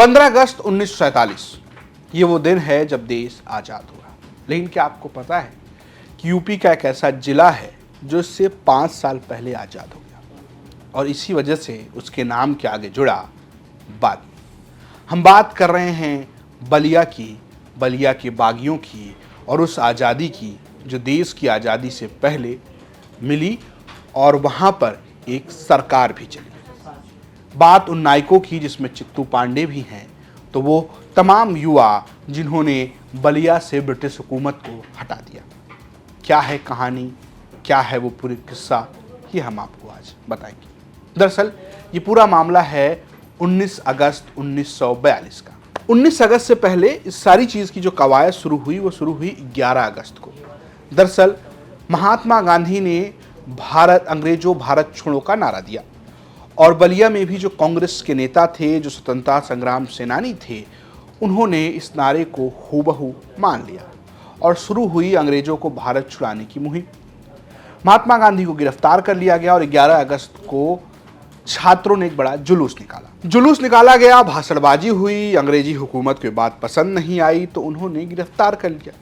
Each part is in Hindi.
15 अगस्त 1947 ये वो दिन है जब देश आज़ाद हुआ। लेकिन क्या आपको पता है कि यूपी का एक ऐसा जिला है जो इससे 5 साल पहले आज़ाद हो गया और इसी वजह से उसके नाम के आगे जुड़ा बागी। हम बात कर रहे हैं बलिया की, बलिया के बागियों की और उस आज़ादी की जो देश की आज़ादी से पहले मिली और वहाँ पर एक सरकार भी चली। बात उन नायकों की जिसमें चित्तू पांडे भी हैं, तो वो तमाम युवा जिन्होंने बलिया से ब्रिटिश हुकूमत को हटा दिया। क्या है कहानी, क्या है वो पूरी किस्सा, ये हम आपको आज बताएंगे। दरअसल ये पूरा मामला है 19 अगस्त 1942 का। 19 अगस्त से पहले इस सारी चीज़ की जो कवायद शुरू हुई वो शुरू हुई 11 अगस्त को। दरअसल महात्मा गांधी ने अंग्रेजों भारत छोड़ो का नारा दिया और बलिया में भी जो कांग्रेस के नेता थे, जो स्वतंत्रता संग्राम सेनानी थे, उन्होंने इस नारे को हूबहू मान लिया और शुरू हुई अंग्रेजों को भारत छुड़ाने की मुहिम। महात्मा गांधी को गिरफ्तार कर लिया गया और 11 अगस्त को छात्रों ने एक बड़ा जुलूस निकाला गया, भाषणबाजी हुई। अंग्रेजी हुकूमत को बात पसंद नहीं आई तो उन्होंने गिरफ्तार कर लिया।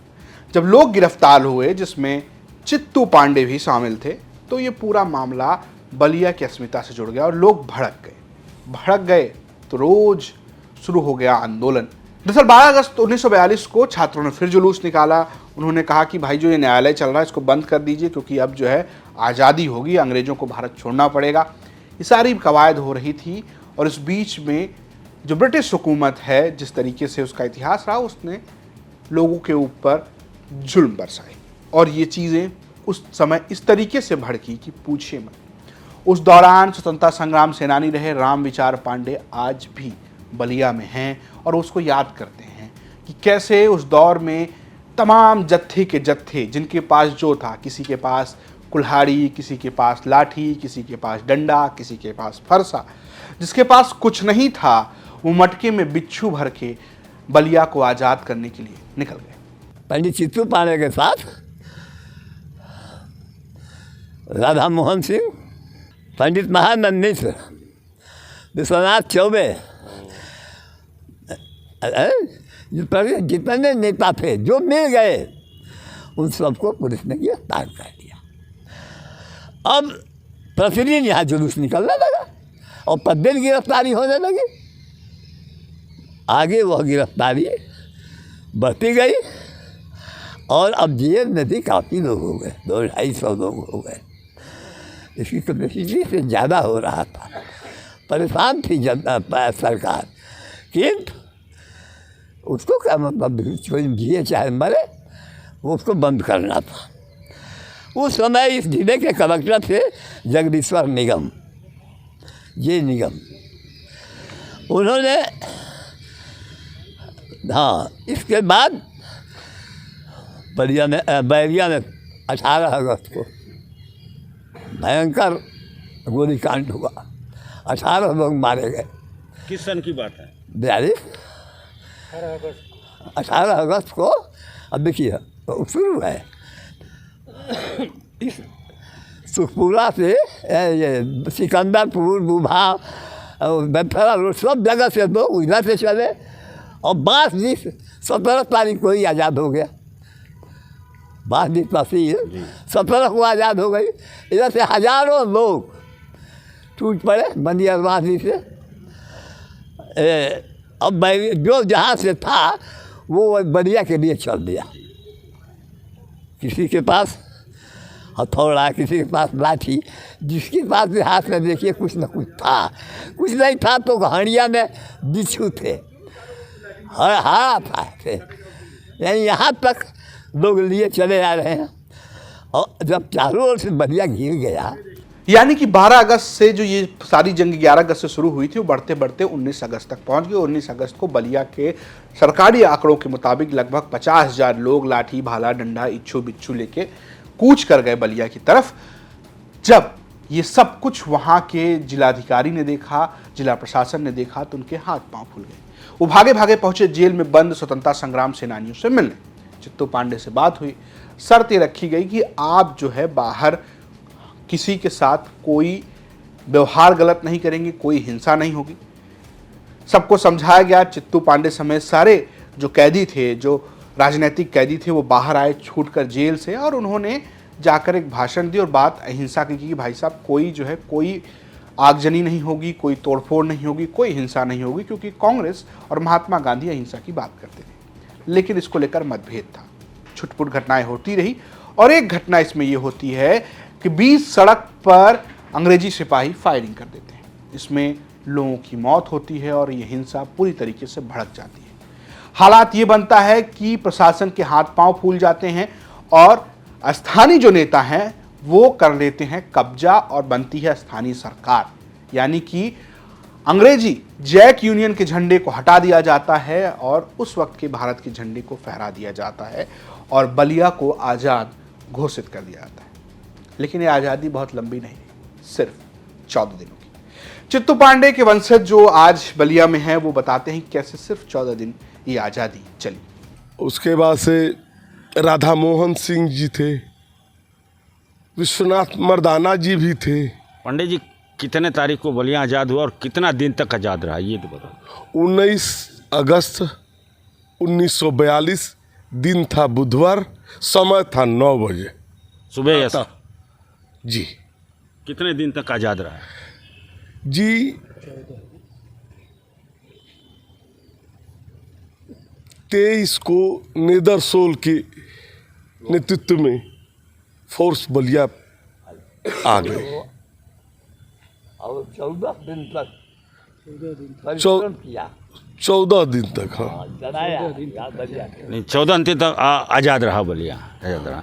जब लोग गिरफ्तार हुए, जिसमें चित्तू पांडे भी शामिल थे, तो ये पूरा मामला बलिया की अस्मिता से जुड़ गया और लोग भड़क गए तो रोज शुरू हो गया आंदोलन। दरअसल 12 अगस्त 1942 को छात्रों ने फिर जुलूस निकाला। उन्होंने कहा कि भाई जो ये न्यायालय चल रहा है इसको बंद कर दीजिए, क्योंकि अब जो है आज़ादी होगी, अंग्रेजों को भारत छोड़ना पड़ेगा। ये सारी कवायद हो रही थी और इस बीच में जो ब्रिटिश हुकूमत है, जिस तरीके से उसका इतिहास रहा, उसने लोगों के ऊपर जुल्म बरसाए और ये चीज़ें उस समय इस तरीके से भड़की कि पूछिए मत। उस दौरान स्वतंत्रता संग्राम सेनानी रहे राम विचार पांडे आज भी बलिया में हैं और उसको याद करते हैं कि कैसे उस दौर में तमाम जत्थे के जत्थे, जिनके पास जो था, किसी के पास कुल्हाड़ी, किसी के पास लाठी, किसी के पास डंडा, किसी के पास फरसा, जिसके पास कुछ नहीं था, वो मटके में बिच्छू भर के बलिया को आज़ाद करने के लिए निकल गए। पंडित चित्तू पांडे के साथ राधा मोहन सिंह, पंडित महानंद मिश्र, विश्वनाथ चौबे, जितने नेता थे जो मिल गए, उन सबको पुलिस ने गिरफ्तार कर लिया। अब प्रतिदिन यहाँ जुलूस निकलने लगा और प्रतिदिन गिरफ्तारी होने लगी। आगे वह गिरफ्तारी बढ़ती गई और अब जेल में भी काफ़ी लोग हो गए, 200-250 लोग हो गए। इसकी कैपेसिटी से ज़्यादा हो रहा था। परेशान थी जनता, सरकार, किंतु उसको क्या मतलब, जिए चाहे मरे, वो उसको बंद करना था। उस समय इस जिले के कलेक्टर थे जगदीश्वर निगम, ये निगम। उन्होंने इसके बाद बैरिया में 18 अगस्त को भयंकर गोलीकांड हुआ, 18 लोग मारे गए। किस सन की बात है? 42 18 अगस्त को। अब देखिए शुरू है इस सुखपुरा से ये सिकंदरपुर, बुभा, बेफरा रोड, सब जगह से लोग इधर से चले और 17 तारीख को ही आज़ाद हो गया। 17 को आज़ाद हो गई। इधर से हजारों लोग टूट पड़े बंदियारवासी से। अब जो जहाँ से था वो बलिया के लिए चल दिया। किसी के पास हथौड़ा, किसी के पास लाठी, जिसके पास भी हाथ में देखिए कुछ न कुछ था। कुछ नहीं था तो हंडिया में बिच्छू थे, हरा था थे। यानी यहाँ तक लोग लिए चले आ रहे हैं और जब चारों ओर से बलिया घिर गया। यानी कि 12 अगस्त से जो ये सारी जंग 11 अगस्त से शुरू हुई थी, वो बढ़ते बढ़ते 19 अगस्त तक पहुंच गई। 19 अगस्त को बलिया के सरकारी आंकड़ों के मुताबिक लगभग 50,000 लोग लाठी, भाला, डंडा, इच्छू बिच्छू लेके कूच कर गए बलिया की तरफ। जब ये सब कुछ वहाँ के जिलाधिकारी ने देखा, जिला प्रशासन ने देखा, तो उनके हाथ पांव फूल गए। वो भागे भागे पहुंचे जेल में बंद स्वतंत्रता संग्राम सेनानियों से मिलने। चित्तू पांडे से बात हुई, शर्त ये रखी गई कि आप जो है बाहर किसी के साथ कोई व्यवहार गलत नहीं करेंगे, कोई हिंसा नहीं होगी। सबको समझाया गया। चित्तू पांडे समेत सारे जो कैदी थे, जो राजनीतिक कैदी थे, वो बाहर आए छूटकर जेल से और उन्होंने जाकर एक भाषण दी और बात अहिंसा की कि भाई साहब कोई आगजनी नहीं होगी, कोई तोड़फोड़ नहीं होगी, कोई हिंसा नहीं होगी, क्योंकि कांग्रेस और महात्मा गांधी अहिंसा की बात करते थे। लेकिन इसको लेकर मतभेद था, छुटपुट घटनाएं होती रही और एक घटना इसमें यह होती है कि बीच सड़क पर अंग्रेजी सिपाही फायरिंग कर देते हैं। इसमें लोगों की मौत होती है और यह हिंसा पूरी तरीके से भड़क जाती है। हालात ये बनता है कि प्रशासन के हाथ पांव फूल जाते हैं और स्थानीय जो नेता हैं वो कर लेते हैं कब्जा और बनती है स्थानीय सरकार, यानी कि अंग्रेजी जैक यूनियन के झंडे को हटा दिया जाता है और उस वक्त के भारत के झंडे को फहरा दिया जाता है और बलिया को आज़ाद घोषित कर दिया जाता है। लेकिन ये आज़ादी बहुत लंबी नहीं, सिर्फ 14 दिनों की। चित्तू पांडे के वंशज जो आज बलिया में हैं वो बताते हैं कैसे सिर्फ 14 दिन ये आज़ादी चली। उसके बाद से राधा मोहन सिंह जी थे, विश्वनाथ मर्दाना जी भी थे। पंडित जी कितने तारीख को बलिया आज़ाद हुआ और कितना दिन तक आज़ाद रहा, ये तो बताओ। 19 अगस्त 1942, दिन था बुधवार, समय था 9 बजे सुबह या शाम? जी। कितने दिन तक आज़ाद रहा? जी 23 को नेदरसोल के नेतृत्व में फोर्स बलिया आ गए और 14 दिन तक 14 दिन तक। हाँ, नहीं, 14 दिन तक आज़ाद रहा बलिया, आज़ाद रहा।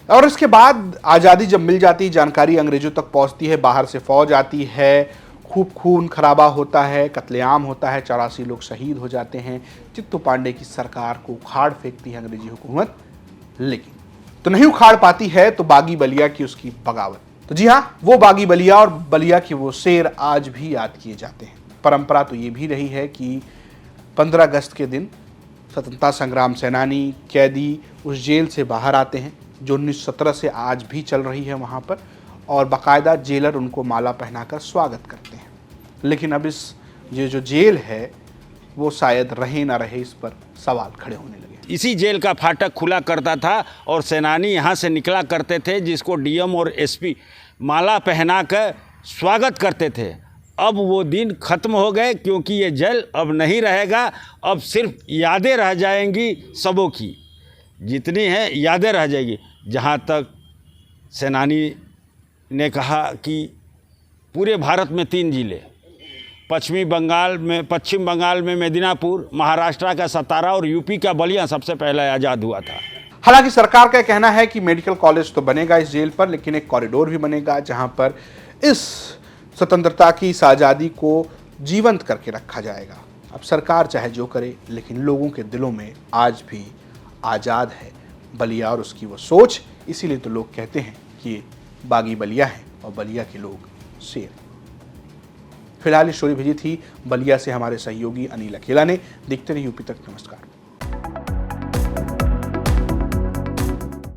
और इसके बाद आज़ादी जब मिल जाती है, जानकारी अंग्रेजों तक पहुंचती है, बाहर से फौज आती है, खूब खून खराबा होता है, कत्लेआम होता है, 84 लोग शहीद हो जाते हैं। चित्तू पांडे की सरकार को उखाड़ फेंकती है अंग्रेजी हुकूमत, लेकिन तो नहीं उखाड़ पाती है तो बागी बलिया की उसकी बगावत। तो जी हाँ, वो बागी बलिया और बलिया के वो शेर आज भी याद किए जाते हैं। परंपरा तो ये भी रही है कि 15 अगस्त के दिन स्वतंत्रता संग्राम सेनानी, कैदी उस जेल से बाहर आते हैं जो 1917 से आज भी चल रही है वहाँ पर, और बाकायदा जेलर उनको माला पहनाकर स्वागत करते हैं। लेकिन अब इस ये जो जेल है वो शायद रहे ना रहे, इस पर सवाल खड़े होने लगे। इसी जेल का फाटक खुला करता था और सेनानी यहाँ से निकला करते थे, जिसको डीएम और एसपी माला पहना कर स्वागत करते थे। अब वो दिन ख़त्म हो गए, क्योंकि ये जेल अब नहीं रहेगा। अब सिर्फ यादें रह जाएंगी, सबों की जितनी हैं यादें रह जाएगी। जहाँ तक सेनानी ने कहा कि पूरे भारत में 3 जिले, पश्चिम बंगाल में मेदिनीपुर, महाराष्ट्र का सतारा और यूपी का बलिया सबसे पहले आज़ाद हुआ था। हालांकि सरकार का कहना है कि मेडिकल कॉलेज तो बनेगा इस जेल पर, लेकिन एक कॉरिडोर भी बनेगा जहां पर इस स्वतंत्रता की इस आज़ादी को जीवंत करके रखा जाएगा। अब सरकार चाहे जो करे, लेकिन लोगों के दिलों में आज भी आज़ाद है बलिया और उसकी वो सोच। इसीलिए तो लोग कहते हैं कि बागी बलिया है और बलिया के लोग शेर। फिलहाल ये स्टोरी भेजी थी बलिया से हमारे सहयोगी अनिल अकेला ने। देखते रहिए यूपी तक। नमस्कार।